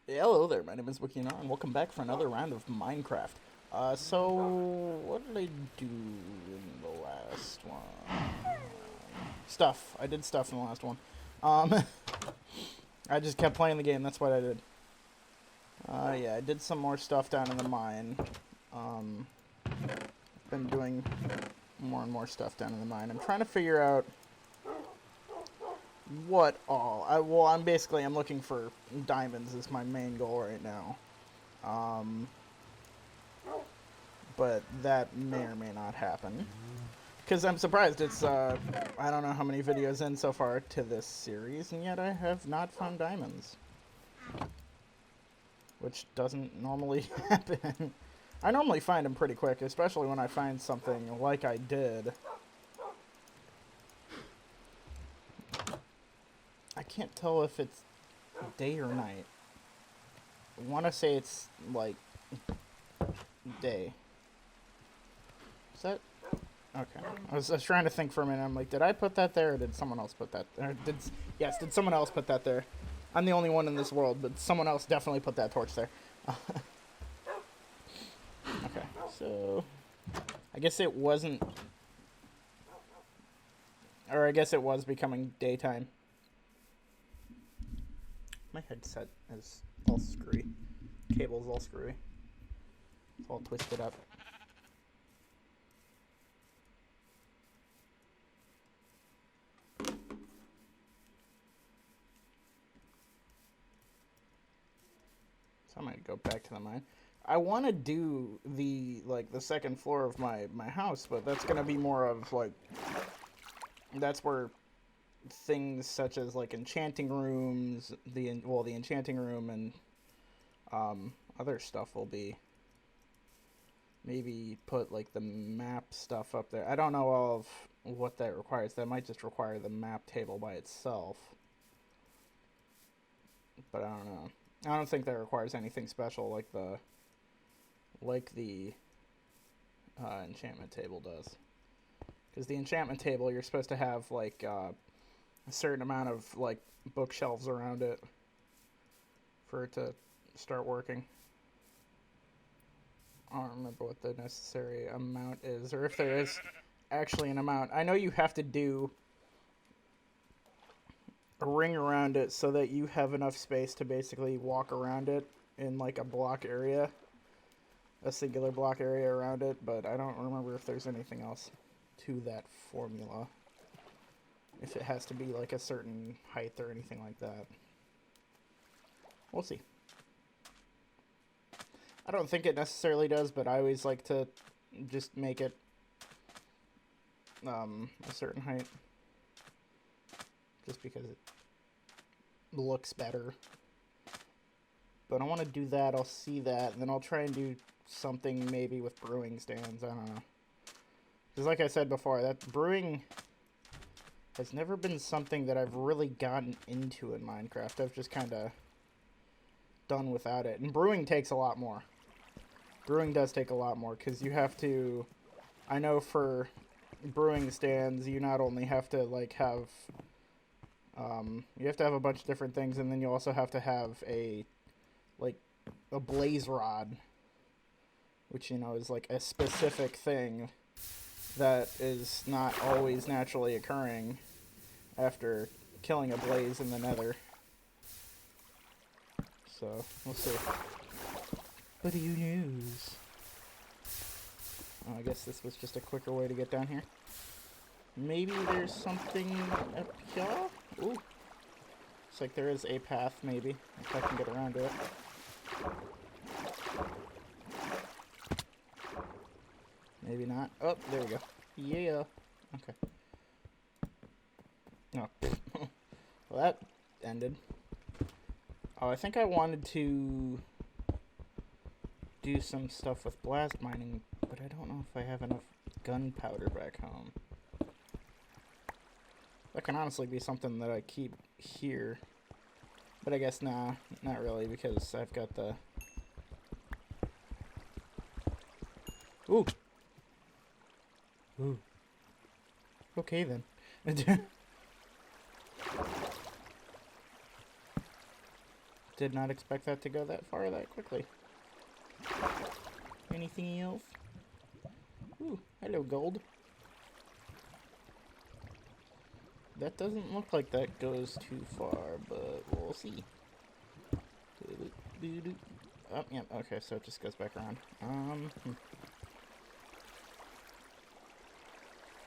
Hello there, my name is Wikina, and welcome back for another round of Minecraft. So, what did I do in the last one? Stuff. I did stuff in the last one. Um, I just kept playing the game, that's what I did. Yeah, I did some more stuff down in the mine. Been doing more and more stuff down in the mine. I'm trying to figure out what all. I'm looking for diamonds is my main goal right now. But that may or may not happen. Because I'm surprised it's, I don't know how many videos in so far to this series, and yet I have not found diamonds. Which doesn't normally happen. I normally find them pretty quick, especially when I find something like I did. I can't tell if it's day or night. I want to say it's, like, day. Is that... Okay. I was trying to think for a minute. I'm like, did I put that there, or did someone else put that there? Yes, did someone else put that there? I'm the only one in this world, but someone else definitely put that torch there. Okay, so... I guess it wasn't... Or I guess it was becoming daytime. My headset is all screwy. Cable's all screwy. It's all twisted up. So I might go back to the mine. I want to do the second floor of my house, but that's gonna be more of like that's where things such as like enchanting rooms, the enchanting room and other stuff will be. Maybe put like the map stuff up there. I don't know all of what that requires. That might just require the map table by itself. But I don't know. I don't think that requires anything special like the enchantment table does. Because the enchantment table, you're supposed to have like a certain amount of like bookshelves around it for it to start working. I don't remember what the necessary amount is, or if there is actually an amount. I know you have to do a ring around it so that you have enough space to basically walk around it in like a block area, a singular block area around it, but I don't remember if there's anything else to that formula. If it has to be like a certain height or anything like that. We'll see. I don't think it necessarily does, but I always like to just make it a certain height. Just because it looks better. But I want to do that, I'll see that, and then I'll try and do something maybe with brewing stands, I don't know. Because like I said before, that brewing has never been something that I've really gotten into in Minecraft. I've just kind of done without it. And brewing takes a lot more. Brewing does take a lot more, because you have to... I know for brewing stands, you not only have to, like, have... you have to have a bunch of different things, and then you also have to have a blaze rod, which, you know, is like a specific thing that is not always naturally occurring after killing a blaze in the nether. So, we'll see. What do you news? Oh, I guess this was just a quicker way to get down here. Maybe there's something up here? Ooh. Looks like there is a path, maybe, if I can get around to it. Maybe not. Oh, there we go. Yeah. Okay. Oh. Well, that ended. Oh, I think I wanted to do some stuff with blast mining, but I don't know if I have enough gunpowder back home. That can honestly be something that I keep here. But I guess, nah, not really, because I've got the... Ooh! Ooh. Okay, then. Did not expect that to go that far that quickly. Anything else? Ooh, hello, gold. That doesn't look like that goes too far, but we'll see. Oh, yeah, okay, so it just goes back around.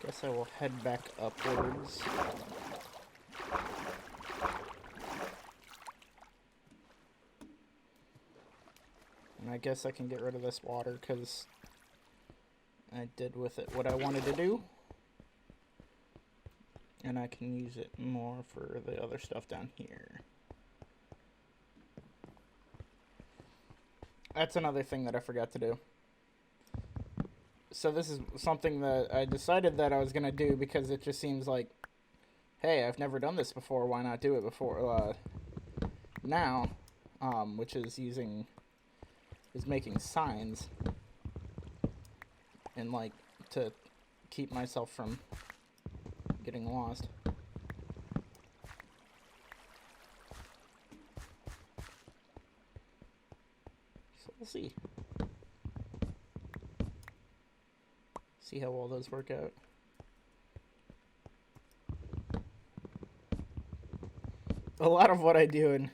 Guess I will head back upwards. And I guess I can get rid of this water, because I did with it what I wanted to do. And I can use it more for the other stuff down here. That's another thing that I forgot to do. So this is something that I decided that I was going to do because it just seems like, hey, I've never done this before, why not do it before now, which is making signs and like to keep myself from getting lost. So we'll see. See how well those work out. A lot of what I do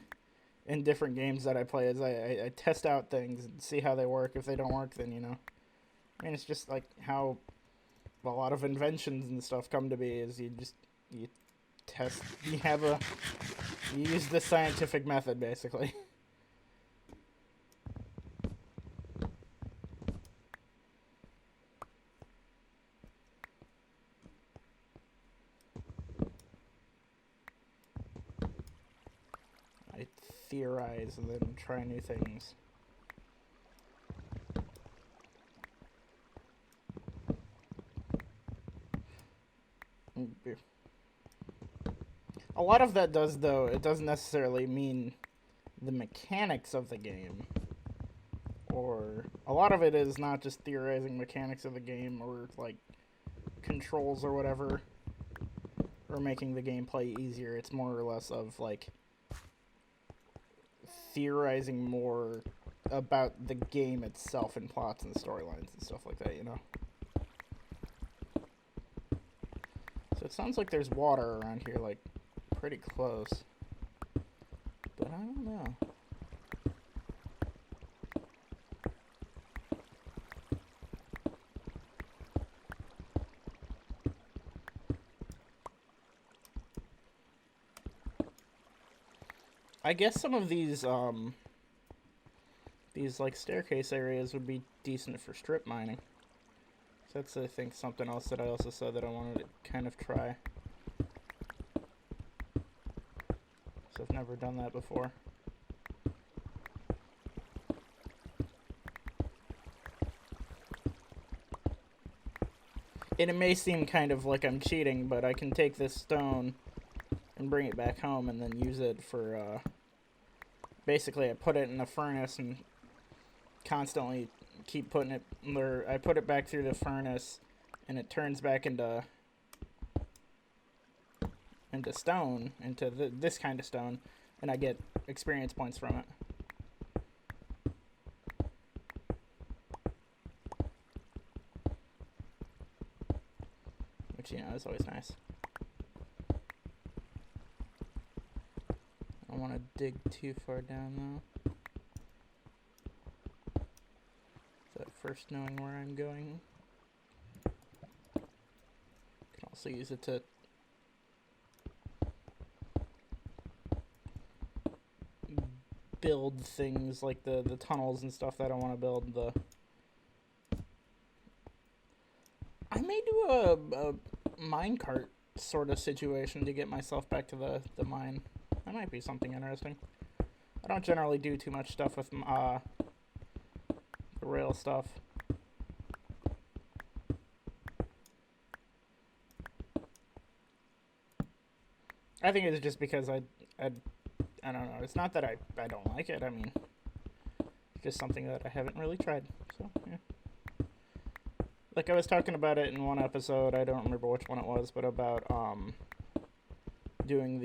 in different games that I play is I test out things and see how they work. If they don't work, then, you know. I mean, it's just like how a lot of inventions and stuff come to be, is you test, you use the scientific method, basically. I theorize and then try new things. A lot of that does, though, it doesn't necessarily mean the mechanics of the game. Or a lot of it is not just theorizing mechanics of the game or like controls or whatever, or making the gameplay easier. It's more or less of like theorizing more about the game itself and plots and storylines and stuff like that, you know? So it sounds like there's water around here, like pretty close, but I don't know. I guess some of these like staircase areas would be decent for strip mining. So that's, I think, something else that I also said that I wanted to kind of try. So I've never done that before. And it may seem kind of like I'm cheating, but I can take this stone and bring it back home and then use it for, basically I put it in the furnace and constantly keep putting it, or I put it back through the furnace and it turns back into stone, into this kind of stone, and I get experience points from it. Which, you know, is always nice. I don't want to dig too far down, though. So first knowing where I'm going. Can also use it to build things like the tunnels and stuff that I want to build. I may do a minecart sort of situation to get myself back to the mine. That might be something interesting. I don't generally do too much stuff with the rail stuff. I think it's just because I don't know. It's not that I don't like it. I mean, it's just something that I haven't really tried. So, yeah. Like I was talking about it in one episode, I don't remember which one it was, but about doing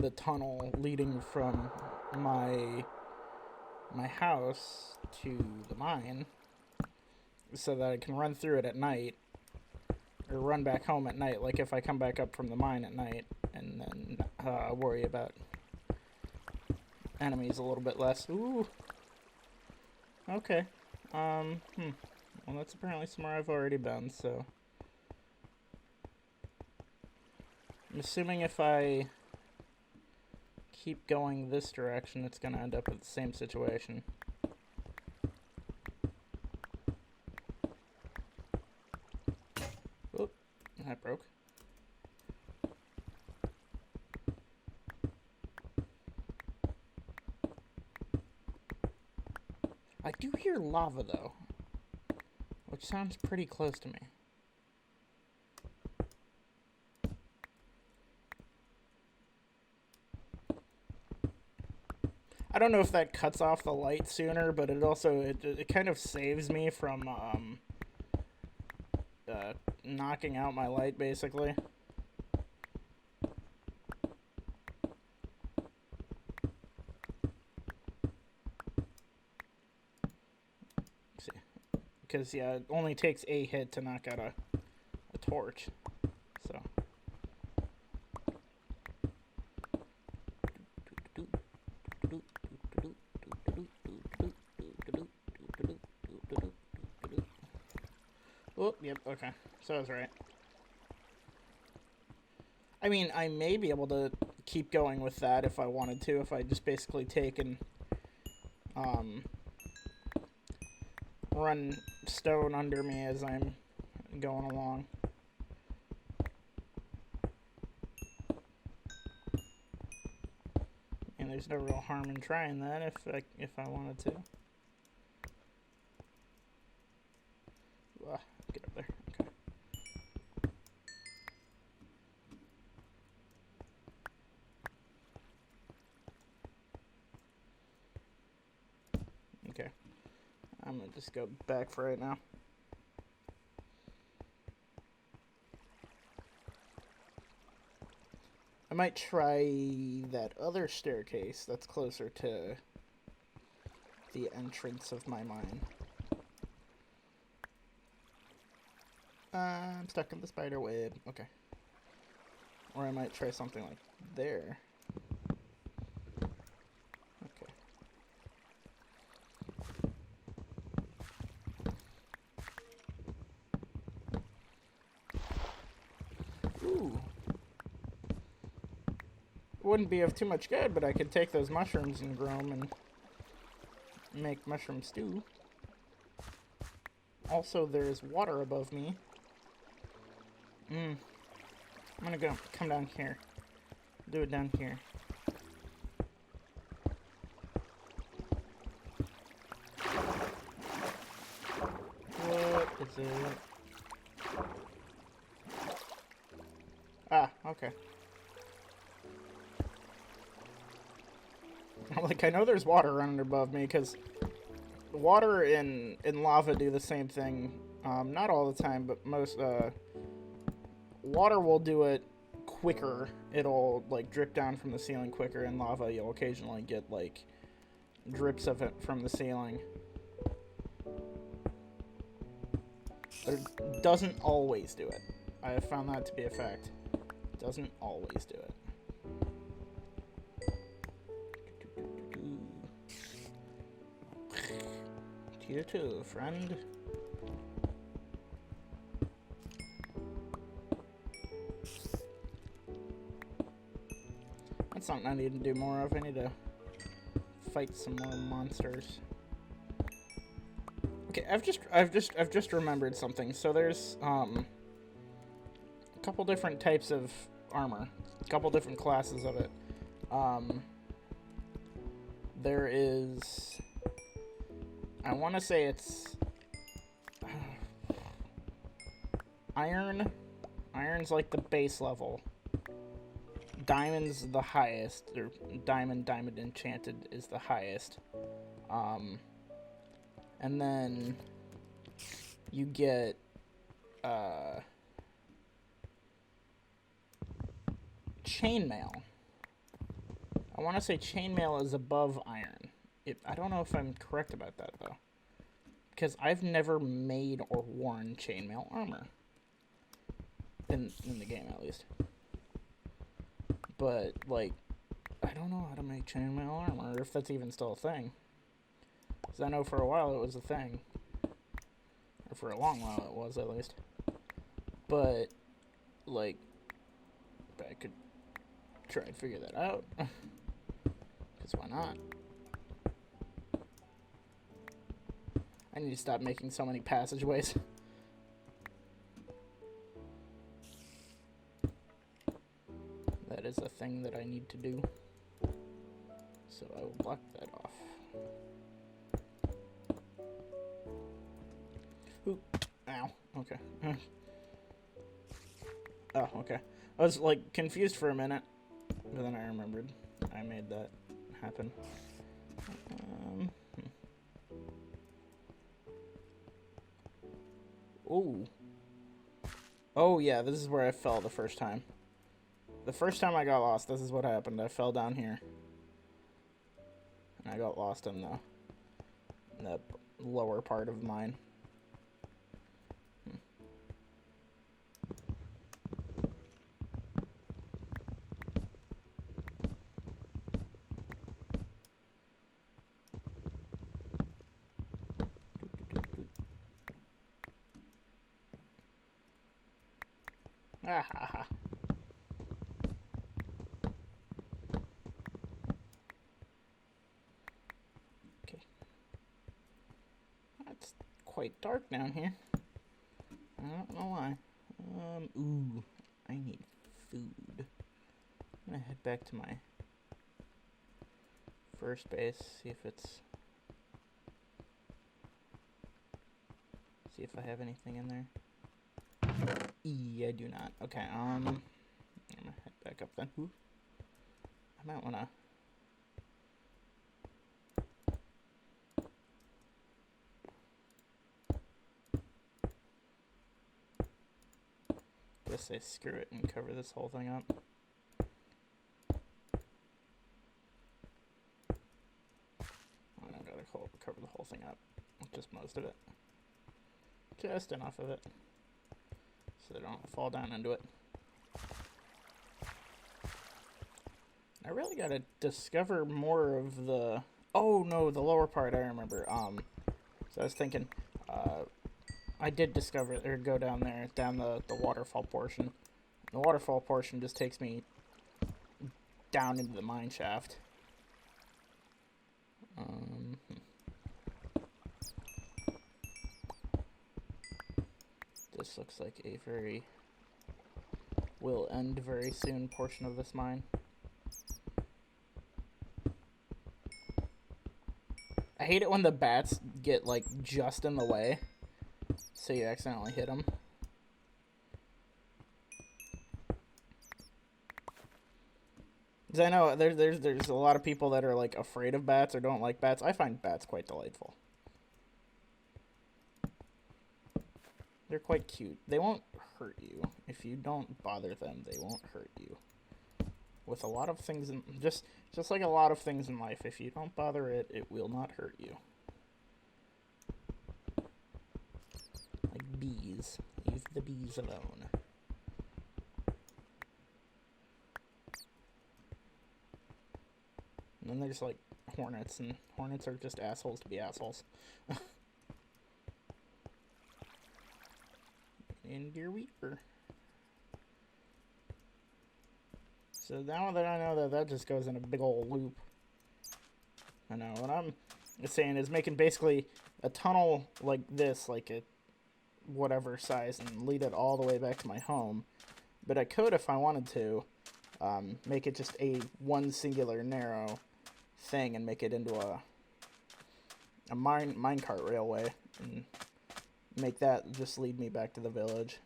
the tunnel leading from my house to the mine so that I can run through it at night or run back home at night, like if I come back up from the mine at night, and then worry about enemies a little bit less. Ooh. Okay. Well, that's apparently somewhere I've already been, so I'm assuming if I keep going this direction, it's going to end up with the same situation. Oh, that broke. I do hear lava, though, which sounds pretty close to me. I don't know if that cuts off the light sooner, but it also it kind of saves me from knocking out my light, basically. Let's see, because yeah, it only takes a hit to knock out a torch, so. Oh, yep, okay. So I was right. I mean, I may be able to keep going with that if I wanted to, if I just basically take and run stone under me as I'm going along. And there's no real harm in trying that if I wanted to. Get up there. Okay. Okay. I'm gonna just go back for right now. I might try that other staircase that's closer to the entrance of my mine. I'm stuck in the spider web. Okay. Or I might try something like there. Okay. Ooh. Wouldn't be of too much good, but I could take those mushrooms and grow them and make mushroom stew. Also, there's water above me. I'm gonna come down here. Do it down here. What is it? Ah, okay. Like, I know there's water running above me, because water and lava do the same thing. Not all the time, but most, water will do it quicker. It'll, like, drip down from the ceiling quicker, and lava, you'll occasionally get, like, drips of it from the ceiling. But it doesn't always do it. I have found that to be a fact. It doesn't always do it. You too, friend. That's something I need to do more of. I need to fight some more monsters. Okay, I've just remembered something. So there's a couple different types of armor, a couple different classes of it. There is, I want to say it's iron. Iron's like the base level. Diamond's the highest, or diamond enchanted is the highest. And then you get chainmail. I want to say chainmail is above iron. I don't know if I'm correct about that, though. Because I've never made or worn chainmail armor. In the game, at least. But, like, I don't know how to make chainmail armor, or if that's even still a thing. Because I know for a while it was a thing. Or for a long while it was, at least. But, like, I could try and figure that out. Because why not? I need to stop making so many passageways. That is a thing that I need to do. So I will block that off. Ooh. Ow. Okay. Oh, okay. I was, like, confused for a minute. But then I remembered. I made that happen. Ooh. Oh, yeah, this is where I fell the first time. The first time I got lost, this is what happened. I fell down here. And I got lost in the lower part of mine. Ah ha ha. Okay. It's quite dark down here. I don't know why. Ooh. I need food. I'm gonna head back to my first base, see if I have anything in there. I do not. Okay, I'm gonna head back up then. Ooh. I might wanna... just say screw it and cover this whole thing up. I don't gotta cover the whole thing up. Just most of it. Just enough of it. So they don't fall down into it. I really gotta discover more of the... Oh no, the lower part I remember. So I was thinking, I did discover, or go down there, down the waterfall portion. The waterfall portion just takes me down into the mine shaft. This looks like a very will end very soon portion of this mine. I hate it when the bats get like just in the way, so you accidentally hit them. Because I know there's a lot of people that are like afraid of bats or don't like bats. I find bats quite delightful. They're quite cute. They won't hurt you. If you don't bother them, they won't hurt you. With a lot of things, just like a lot of things in life, if you don't bother it, it will not hurt you. Like bees. Leave the bees alone. And then there's like hornets, and hornets are just assholes to be assholes. And dear weaver. So now that I know that just goes in a big old loop. I know what I'm saying is making basically a tunnel like this, like a whatever size, and lead it all the way back to my home. But I could, if I wanted to, make it just a one singular narrow thing and make it into a minecart railway and make that just lead me back to the village.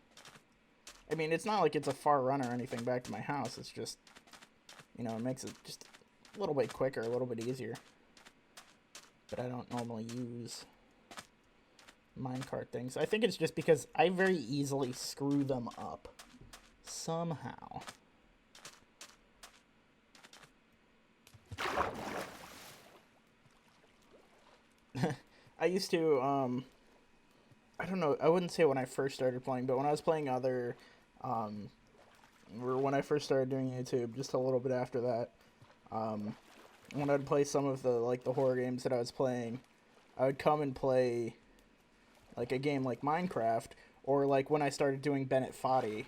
I mean, it's not like it's a far run or anything back to my house. It's just, you know, it makes it just a little bit quicker, a little bit easier. But I don't normally use minecart things. I think it's just because I very easily screw them up. Somehow. I used to, I don't know, I wouldn't say when I first started playing, but when I was playing other, um, or when I first started doing YouTube, just a little bit after that, when I'd play some of the, like, the horror games that I was playing, I would come and play, like, a game like Minecraft, or, like, when I started doing Bennett Foddy,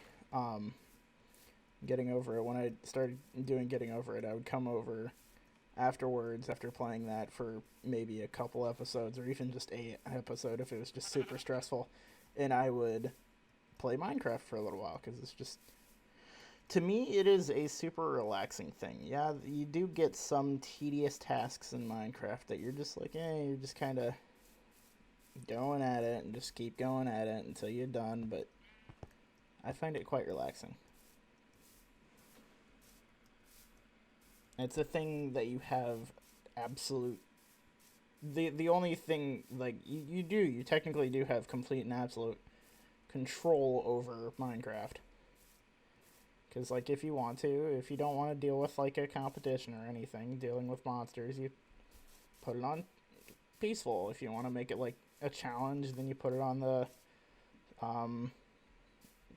Getting Over It, when I started doing Getting Over It, I would come over afterwards, after playing that for maybe a couple episodes, or even just a episode if it was just super stressful, and I would play Minecraft for a little while, because it's just, to me, it is a super relaxing thing. Yeah, you do get some tedious tasks in Minecraft that you're just like, you're just kind of going at it, and just keep going at it until you're done, but I find it quite relaxing. It's a thing that you have absolute... The only thing, like, you technically do have complete and absolute control over Minecraft. Because, like, if you want to, if you don't want to deal with, like, a competition or anything, dealing with monsters, you put it on peaceful. If you want to make it, like, a challenge, then you put it on the,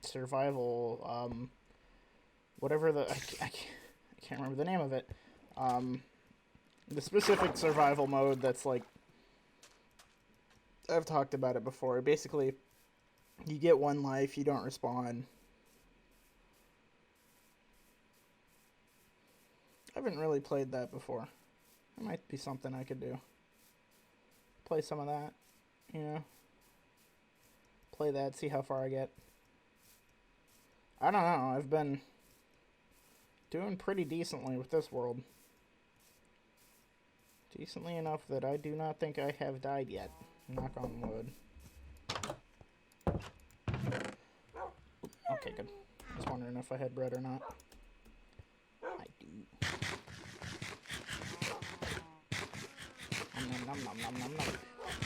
survival, whatever the... I can't remember the name of it. The specific survival mode that's, like... I've talked about it before. Basically, you get one life, you don't respawn. I haven't really played that before. That might be something I could do. Play some of that, you know? Play that, see how far I get. I don't know, I've been doing pretty decently with this world. Decently enough that I do not think I have died yet. Knock on wood. Okay, good. I was wondering if I had bread or not. I do. Nom, nom, nom, nom, nom.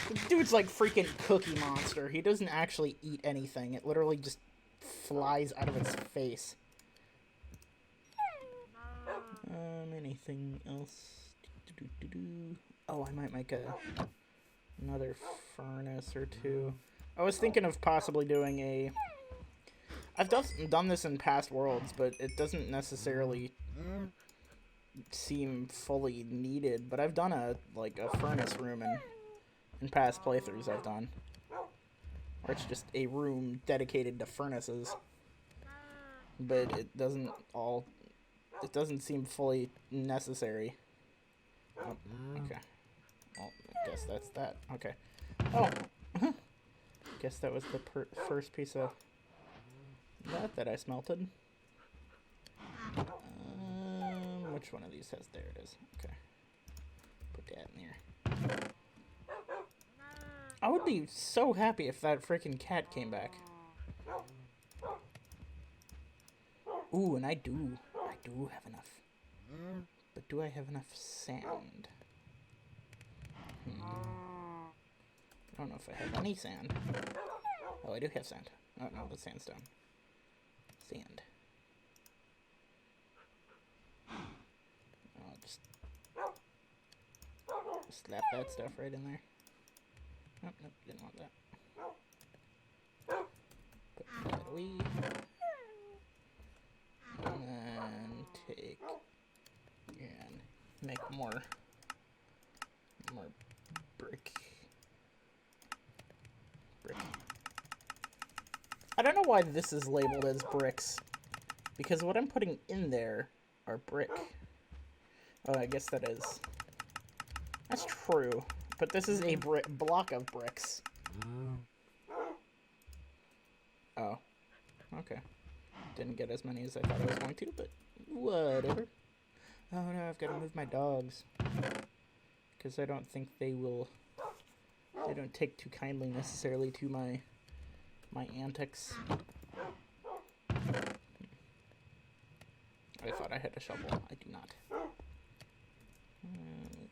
The dude's like freaking Cookie Monster. He doesn't actually eat anything. It literally just flies out of his face. Anything else? Oh, I might make another furnace or two. I was thinking of possibly doing a... I've done this in past worlds, but it doesn't necessarily seem fully needed. But I've done a furnace room in past playthroughs I've done. Or it's just a room dedicated to furnaces. But it doesn't seem fully necessary. Oh, okay. Well, I guess that's that. Okay. Oh! Guess that was the first piece of that I smelted. Which one of these has... There it is. Okay. Put that in there. I would be so happy if that freaking cat came back. Ooh, and I do have enough. But do I have enough sand? I don't know if I have any sand. Oh, I do have sand. Oh, no, that's sandstone. Sand. I'll just slap that stuff right in there. Oh, nope, didn't want that. Put that away. And then take and make more brick. I don't know why this is labeled as bricks, because what I'm putting in there are brick. Oh, I guess that's true, but this is a block of bricks. Oh, okay. Didn't get as many as I thought I was going to, but whatever. Oh no, I've got to move my dogs, because I don't think they don't take too kindly necessarily to my antics. I thought I had a shovel. I do not.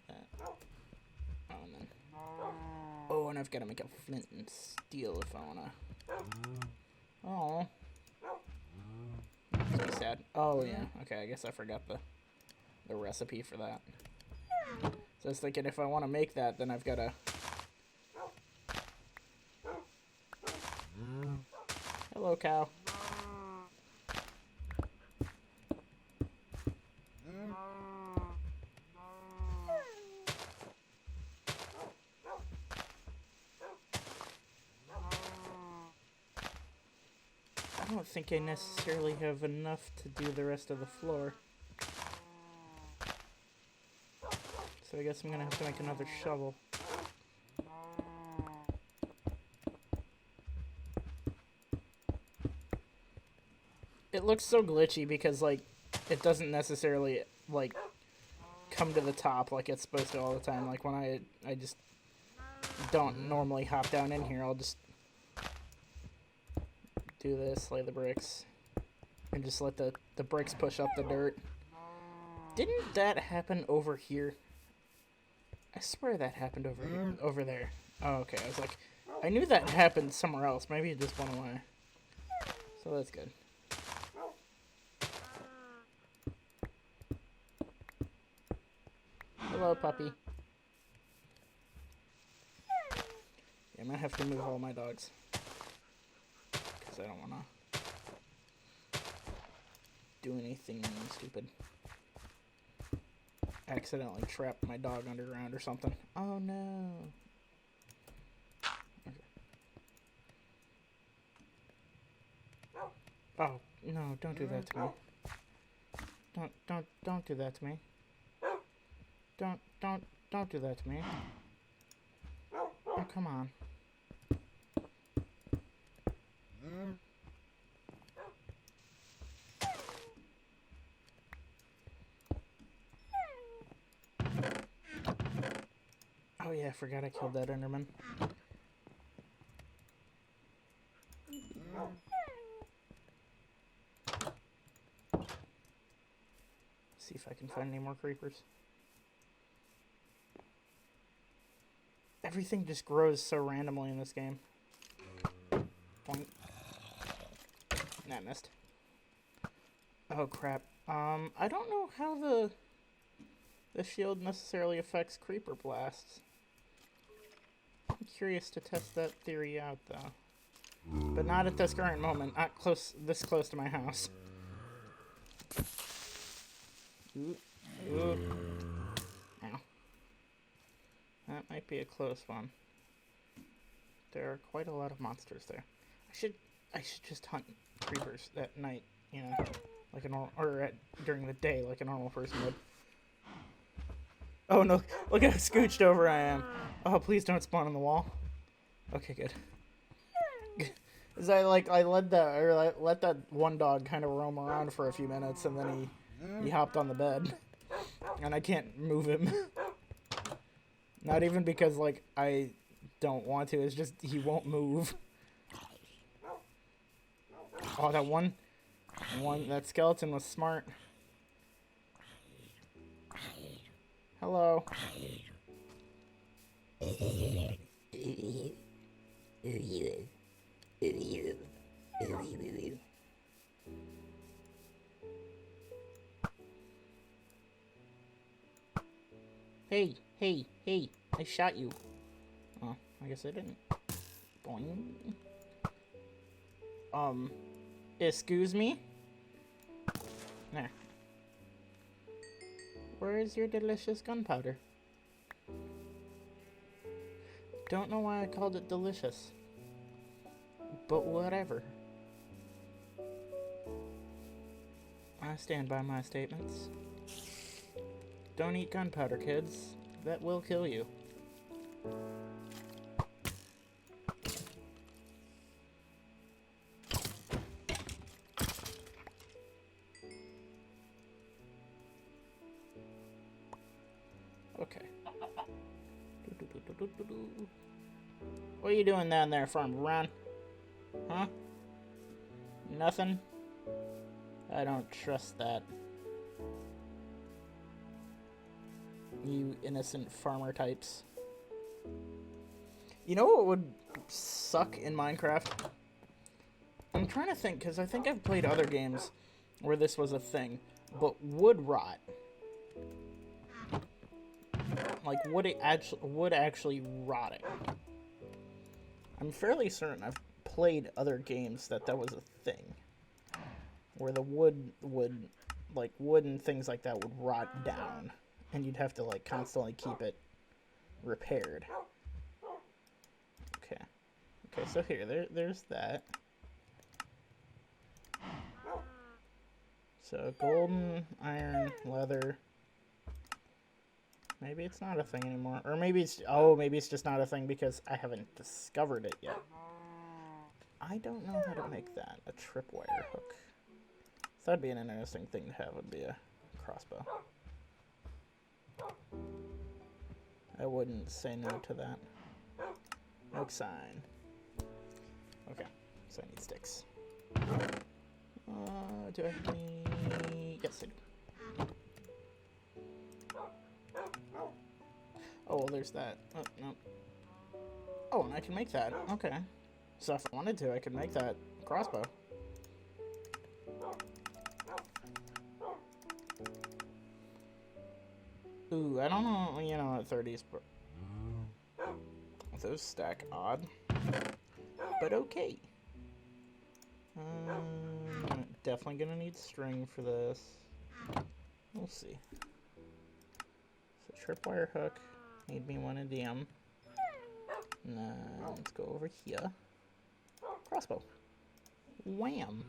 That. Oh, and then... Oh, and I've got to make a flint and steel if I want to... Oh. Makes me sad. Oh, yeah. Okay, I guess I forgot the recipe for that. So I was thinking if I want to make that, then I've got to Hello, cow. I don't think I necessarily have enough to do the rest of the floor. So I guess I'm gonna have to make another shovel. It looks so glitchy because, like, it doesn't necessarily, like, come to the top like it's supposed to all the time. Like, when I just don't normally hop down in here, I'll just do this, lay the bricks, and just let the bricks push up the dirt. Didn't that happen over here? I swear that happened over here, over there. Oh, okay. I was like, I knew that happened somewhere else. Maybe it just went away. So that's good. Hello, puppy. Yeah, I'm gonna have to move all my dogs. Because I don't wanna do anything stupid. Accidentally trap my dog underground or something. Oh no. Okay. Oh no, don't do that to me. Don't do that to me. Don't do that to me. Oh, come on. Oh yeah, I forgot I killed that Enderman. See if I can find any more creepers. Everything just grows so randomly in this game. Point. Nah, missed. Oh crap. I don't know how the shield necessarily affects creeper blasts. I'm curious to test that theory out though. But not at this current moment. Not this close to my house. Ooh. Ooh. Ow. That might be a close one. There are quite a lot of monsters there. I should just hunt creepers at night, you know, like a normal, or during the day, like a normal person would. Oh no! Look at how scooched over I am. Oh, please don't spawn on the wall. Okay, good. Cause I let that one dog kind of roam around for a few minutes, and then he hopped on the bed, and I can't move him. Not even because like I don't want to. It's just he won't move. Oh, that skeleton was smart. Hello. Hey, I shot you. Oh, I guess I didn't. Boing. Excuse me? There. Where is your delicious gunpowder? Don't know why I called it delicious. But whatever. I stand by my statements. Don't eat gunpowder, kids. That will kill you. Okay. What are you doing down there, farm? Run? Huh? Nothing? I don't trust that. You innocent farmer types. You know what would suck in Minecraft? I'm trying to think, because I think I've played other games where this was a thing, but wood rot. Like, would actually rotting. I'm fairly certain I've played other games that was a thing. Where the wood would, like, wood and things like that would rot down. And you'd have to, like, constantly keep it repaired. Okay. Okay, so here, there's that. So, golden, iron, leather. Maybe it's not a thing anymore. Or maybe it's... Oh, maybe it's just not a thing because I haven't discovered it yet. I don't know how to make that. A tripwire hook. So that'd be an interesting thing to have, would be a crossbow. I wouldn't say no to that. Oak sign. Okay, so I need sticks. Do I have any? Yes, I do. Oh, well, there's that. Oh, no. Oh, and I can make that. Okay. So if I wanted to, I could make that crossbow. Ooh, I don't know, you know, at 30s, but those stack odd, but okay. Definitely gonna need string for this. We'll see. So tripwire hook, need me one DM. Now let's go over here. Crossbow. Wham.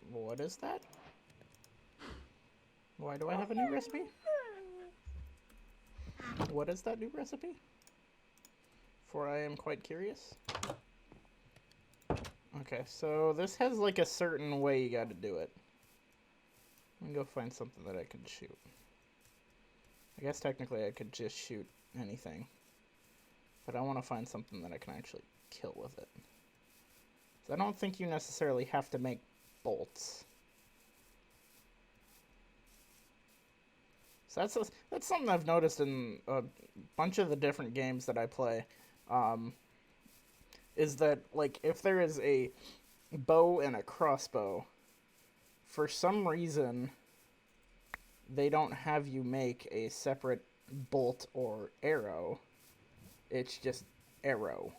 What is that? Why do I have a new recipe? What is that new recipe? For I am quite curious. Okay, so this has like a certain way you gotta do it. Let me go find something that I can shoot. I guess technically I could just shoot anything. But I want to find something that I can actually kill with it. So I don't think you necessarily have to make bolts. So that's something I've noticed in a bunch of the different games that I play. Is that, like, if there is a bow and a crossbow, for some reason, they don't have you make a separate bolt or arrow. It's just arrow.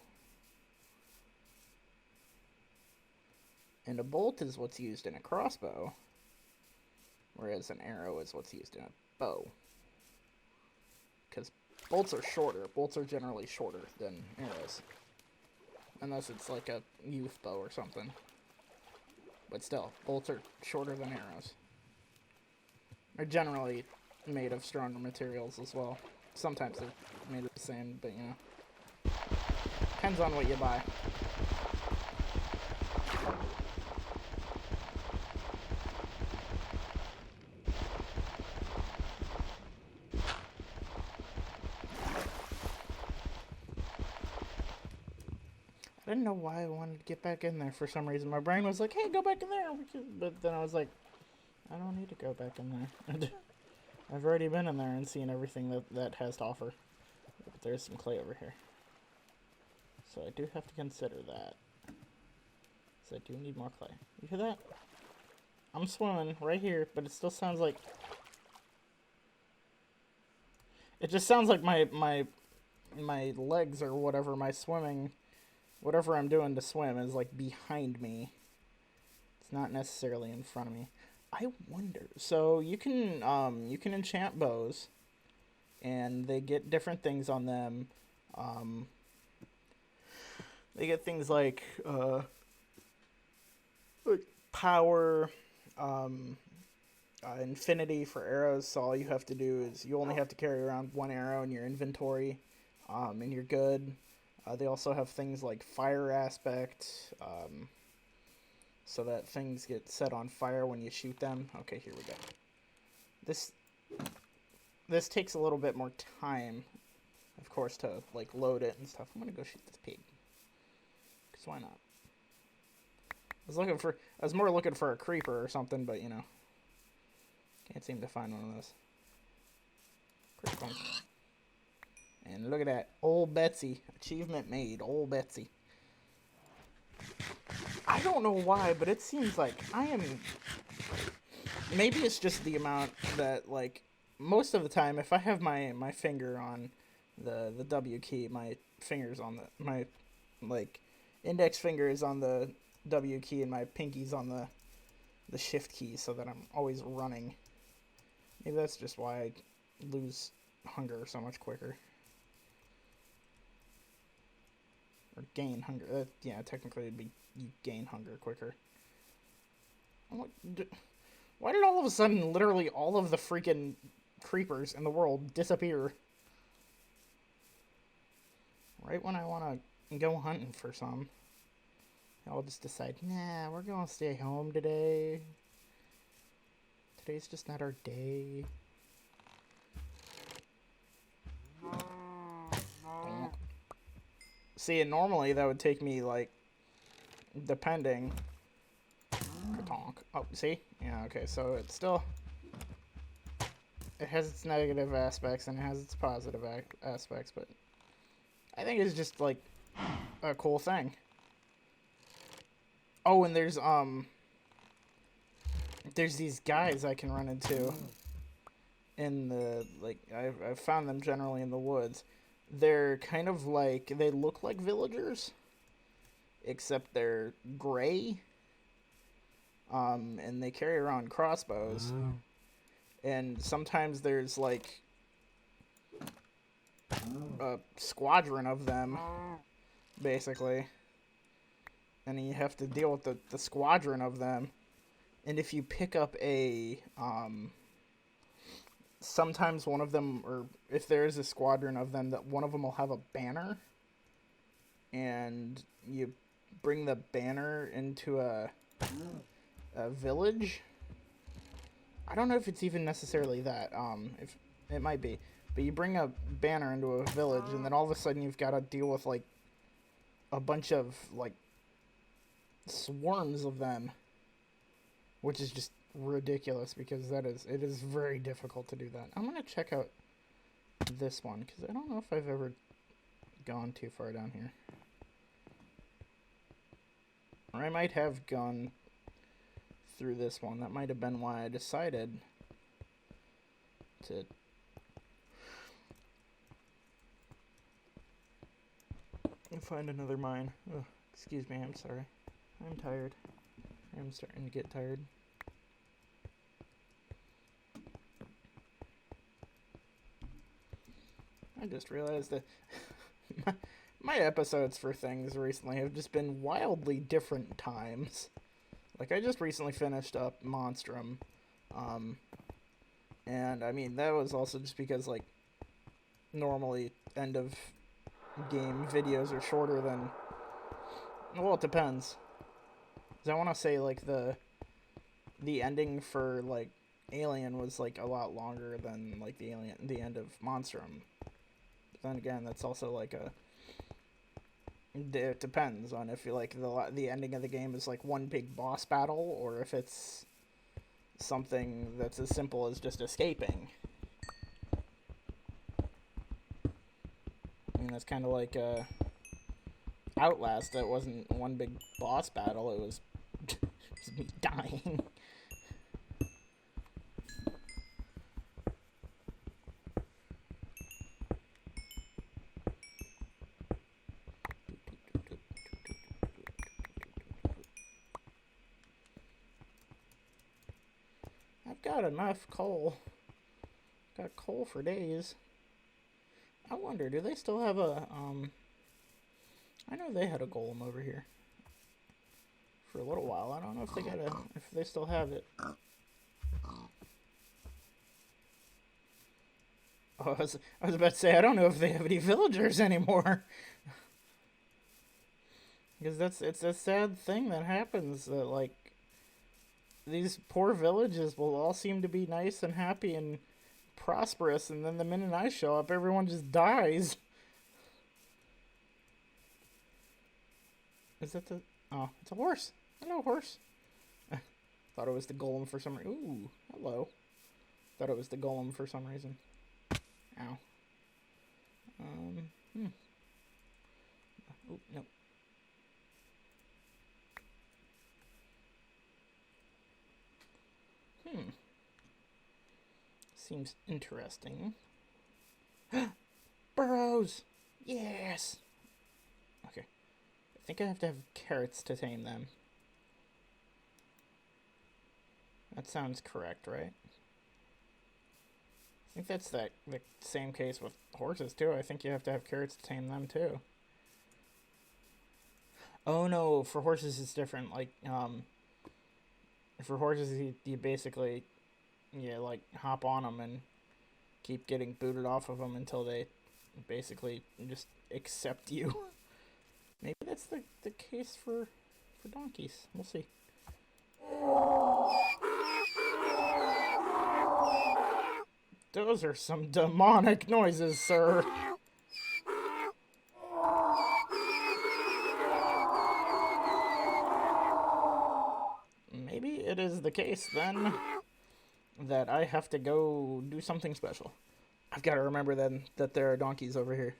And a bolt is what's used in a crossbow, whereas an arrow is what's used in a bow. Because bolts are shorter. Bolts are generally shorter than arrows. Unless it's like a youth bow or something. But still, bolts are shorter than arrows. They're generally made of stronger materials as well. Sometimes they're made of the same, but you know. Depends on what you buy. I didn't know why I wanted to get back in there for some reason. My brain was like, hey, go back in there. But then I was like, I don't need to go back in there. I've already been in there and seen everything that has to offer. But there's some clay over here. So I do have to consider that. So I do need more clay. You hear that? I'm swimming right here, but it still sounds like... It just sounds like my legs or whatever, my swimming... Whatever I'm doing to swim is, like, behind me. It's not necessarily in front of me. I wonder. So, you can enchant bows. And they get different things on them. They get things like power, infinity for arrows. So, all you have to do is you only have to carry around one arrow in your inventory. And you're good. They also have things like fire aspect, so that things get set on fire when you shoot them. Okay, here we go. This takes a little bit more time, of course, to like load it and stuff. I'm gonna go shoot this pig, 'cause why not? I was more looking for a creeper or something, but you know, can't seem to find one of those. Pretty fun. And look at that. Old Betsy. Achievement made. Old Betsy. I don't know why, but it seems like I am... Maybe it's just the amount that, like, most of the time, if I have my finger on the W key. My fingers on my like index finger is on the W key and my pinky's on the shift key, so that I'm always running. Maybe that's just why I lose hunger so much quicker. Or gain hunger. Yeah, technically it'd be you gain hunger quicker. Why did all of a sudden literally all of the freaking creepers in the world disappear? Right when I want to go hunting for some. I'll just decide, nah, we're going to stay home today. Today's just not our day. See, and normally that would take me, like, depending. Oh, see? Yeah, okay, so it's still... It has its negative aspects and it has its positive aspects, but I think it's just, like, a cool thing. Oh, and there's these guys I can run into in the, like, I've found them generally in the woods. They're kind of like, they look like villagers, except they're gray, and they carry around crossbows, and sometimes there's, like, a squadron of them, basically, and you have to deal with the squadron of them, and if you pick up a, sometimes one of them, or if there is a squadron of them, that one of them will have a banner, and you bring the banner into a village. I don't know if it's even necessarily that, if it might be, but you bring a banner into a village, and then all of a sudden you've got to deal with, like, a bunch of, like, swarms of them, which is just ridiculous, because it is very difficult to do that. I'm gonna check out this one, because I don't know if I've ever gone too far down here, or I might have gone through this one. That might have been why I decided to find another mine. Ugh, excuse me, I'm sorry. I'm tired. I'm starting to get tired. I just realized that my episodes for things recently have just been wildly different times. Like, I just recently finished up Monstrum, and I mean, that was also just because, like, normally end of game videos are shorter than, well, it depends. 'Cause I want to say, like, the ending for, like, Alien was, like, a lot longer than, like, the end of Monstrum. But then again, that's also, like, it depends on if you, like, the ending of the game is, like, one big boss battle, or if it's something that's as simple as just escaping. I mean, that's kind of like Outlast. That wasn't one big boss battle, it was just me dying. I've got enough coal. Got coal for days. I wonder, do they still have a, I know they had a golem over here for a little while. I don't know if if they still have it. Oh, I was about to say, I don't know if they have any villagers anymore. Because it's a sad thing that happens, that, like, these poor villages will all seem to be nice and happy and prosperous, and then the minute I show up, everyone just dies. Is that the... Oh, it's a horse. Hello, horse. Thought it was the golem for some reason. Ooh, hello. Thought it was the golem for some reason. Ow. Oh, no. Seems interesting. Burrows! Yes! Okay. I think I have to have carrots to tame them. That sounds correct, right? I think that's the same case with horses, too. I think you have to have carrots to tame them, too. Oh, no. For horses, it's different. Like, for horses, you basically, like, hop on them and keep getting booted off of them until they basically just accept you. Maybe that's the case for donkeys. We'll see. Those are some demonic noises, sir. Maybe it is the case, then, that I have to go do something special. I've got to remember then that there are donkeys over here.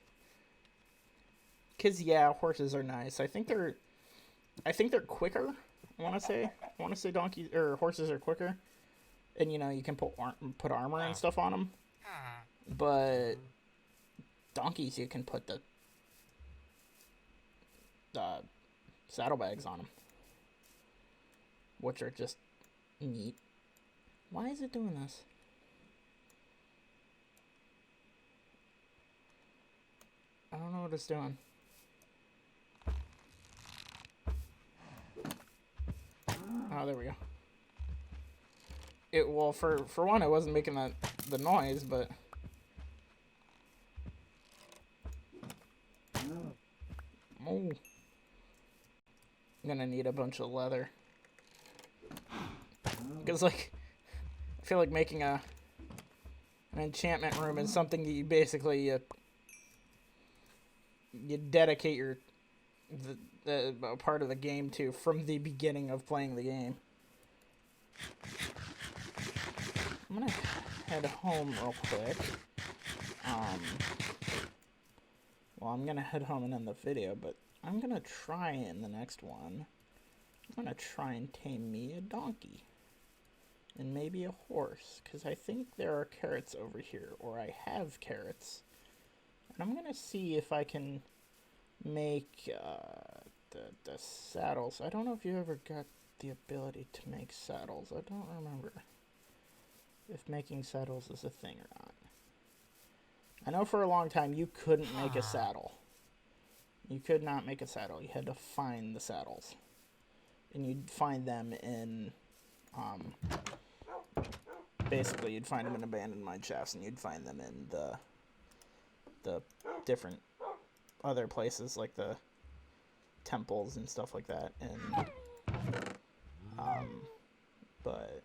Because, yeah, horses are nice. I think they're quicker, I want to say donkeys, or horses are quicker. And, you can put armor and stuff on them. But donkeys, you can put the saddlebags on them. Which are just neat. Why is it doing this? I don't know what it's doing. Oh, there we go. Well, for one, it wasn't making the noise, but oh, I'm gonna need a bunch of leather because, like, I feel like making an enchantment room is something that you basically you dedicate the part of the game to from the beginning of playing the game. I'm gonna head home real quick. Well, I'm gonna head home and end the video, but I'm gonna try in the next one. I'm gonna try and tame me a donkey. And maybe a horse, because I think there are carrots over here, or I have carrots. And I'm gonna see if I can make the saddles. I don't know if you ever got the ability to make saddles. I don't remember if making saddles is a thing or not. I know for a long time you couldn't make a saddle. You could not make a saddle. You had to find the saddles. And you'd find them in, basically you'd find them in abandoned mine shafts, and you'd find them in the different other places, like the temples and stuff like that. And, but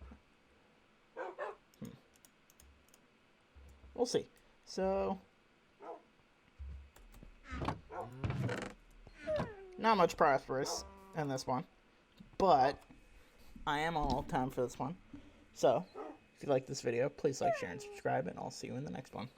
we'll see. So, not much prosperous in this one, but I am all time for this one. So, if you like this video, please like, share, and subscribe, and I'll see you in the next one.